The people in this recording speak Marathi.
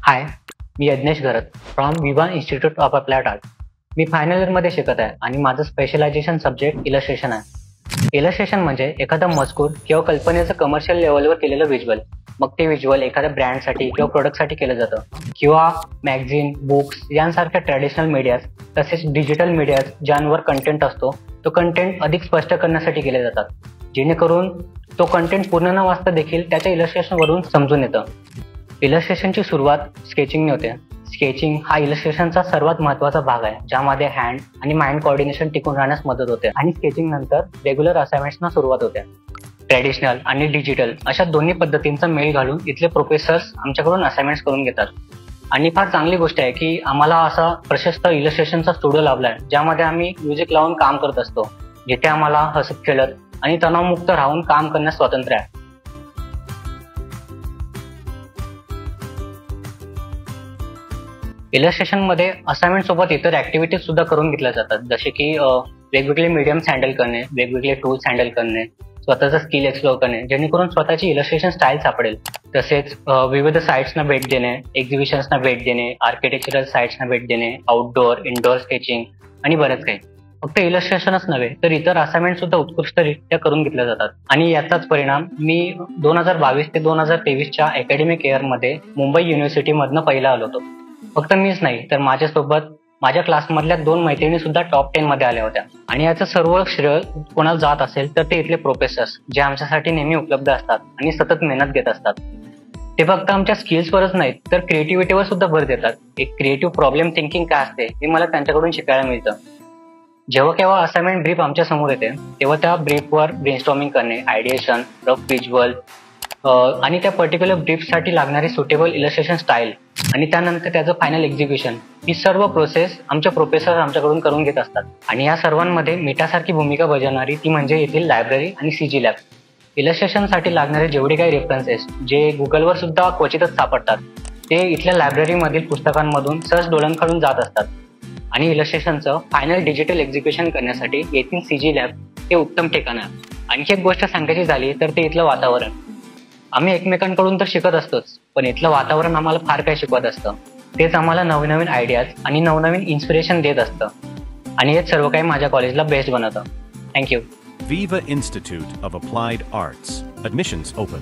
हाय, मी यज्ञेश घरत फ्रॉम विवा institute of applied art. Me final इयरमध्ये शिकत आहे आणि माझं स्पेशलायझेशन सब्जेक्ट इलस्ट्रेशन आहे. इलस्ट्रेशन म्हणजे एखादा मजकूर किंवा कल्पनेचं कमर्शियल लेवलवर केलेलं व्हिज्युअल. मग ते व्हिज्युअल एखाद्या ब्रँडसाठी किंवा प्रोडक्टसाठी केलं जातं किंवा मॅगझिन, बुक्स यांसारख्या ट्रॅडिशनल मीडियाज तसेच डिजिटल मीडियाज ज्यांवर कंटेंट असतो तो कंटेंट अधिक स्पष्ट करण्यासाठी केले जातात, जेणेकरून तो कंटेंट पूर्ण न वाचता देखील त्याच्या इलस्ट्रेशनवरून समजून येतं. इलस्ट्रेशनची सुरुवात स्केचिंगने होते. स्केचिंग हा इलस्ट्रेशनचा सर्वात महत्त्वाचा भाग आहे, ज्यामध्ये हँड आणि माइंड कोऑर्डिनेशन टिकून राहण्यास मदत होते आणि स्केचिंग नंतर रेग्युलर असाइनमेंट्सना सुरुवात होते. ट्रॅडिशनल आणि डिजिटल अशा दोन्ही पद्धतींचा मेळ घालून इथले प्रोफेसर्स आमच्याकडून असाइनमेंट्स करून घेतात. आणि फार चांगली गोष्ट आहे की आम्हाला असा प्रशस्त इलस्ट्रेशनचा स्टुडिओ लाभला आहे, ज्यामध्ये आम्ही म्युझिक लावून काम करत असतो, जिथे आम्हाला हसत खेळत आणि तणावमुक्त राहून काम करण्यास स्वातंत्र्य आहे. इलस्ट्रेशनमध्ये असाइनमेंट सोबत इतर ऍक्टिव्हिटीज सुद्धा करून घेतल्या जातात, जसे की वेगवेगळे मीडियम्स हँडल करणे, वेगवेगळे टूल्स हँडल करणे, स्वतःचा स्किल एक्सप्लोर करणे, जेणेकरून स्वतःची इलस्ट्रेशन स्टाईल सापडेल. तसेच विविध साइट्सना भेट देणे, एक्झिबिशन्सना भेट देणे, आर्किटेक्चरल साइट्सना भेट देणे, आउटडोअर इनडोअर स्केचिंग आणि बरेच काही. फक्त इलस्ट्रेशनच नव्हे तर इतर असाइनमेंट सुद्धा उत्कृष्टरित्या करून घेतल्या जातात. आणि याचाच परिणाम मी 2022 ते 2023च्या अकॅडमिक इयरमध्ये मुंबई युनिव्हर्सिटीमधनं पहिला आलो होतो. फक्त मीच नाही तर माझ्यासोबत माझ्या क्लासमधल्या 2 मैत्रिणी सुद्धा टॉप 10 मध्ये आल्या होत्या. आणि याचं सर्व श्रेय कोणाला जात असेल तर ते इथले प्रोफेसर्स, जे आमच्यासाठी नेहमी उपलब्ध असतात आणि सतत मेहनत घेत असतात. ते फक्त आमच्या स्किल्सवरच नाहीत तर क्रिएटिव्हिटीवर सुद्धा भर देतात. एक क्रिएटिव्ह प्रॉब्लेम थिंकिंग काय असते हे मला त्यांच्याकडून शिकायला मिळतं. जेव्हा केव्हा असाइनमेंट ब्रीफ आमच्या समोर येते तेव्हा त्या ब्रीफवर ब्रेनस्टॉर्मिंग करणे, आयडिएशन, रफ व्हिज्युअल आणि त्या पर्टिक्युलर ब्रीफसाठी लागणारी सुटेबल इलस्ट्रेशन स्टाईल आणि त्यानंतर त्याचं फायनल एक्झिक्युशन, ही सर्व प्रोसेस आमचे प्रोफेसर आमच्याकडून करून घेत असतात. आणि या सर्वांमध्ये मीठासारखी भूमिका बजावणारी ती म्हणजे येथील लायब्ररी आणि CG लॅब. इलस्ट्रेशनसाठी लागणारे जेवढे काही रेफरन्सेस जे गुगलवर सुद्धा क्वचितच सापडतात, ते इथल्या लायब्ररीमधील पुस्तकांमधून सहज डोळ्यांखालून जात असतात. आणि इलस्ट्रेशनचं फायनल डिजिटल एक्झिक्युशन करण्यासाठी येथील CG लॅब हे उत्तम ठिकाण आहे. आणखी एक गोष्ट सांगायची झाली तर ते इथलं वातावरण. आम्ही एकमेकांकडून तर शिकत असतोच, पण इथलं वातावरण आम्हाला फार काही शिकवत असतं. तेच आम्हाला नवीन आयडियाज आणि नवनवीन इन्स्पिरेशन देत असतं. आणि हेच सर्व काही माझ्या कॉलेजला बेस्ट बनवतं. Thank you. Viva Institute of Applied Arts. Admissions open.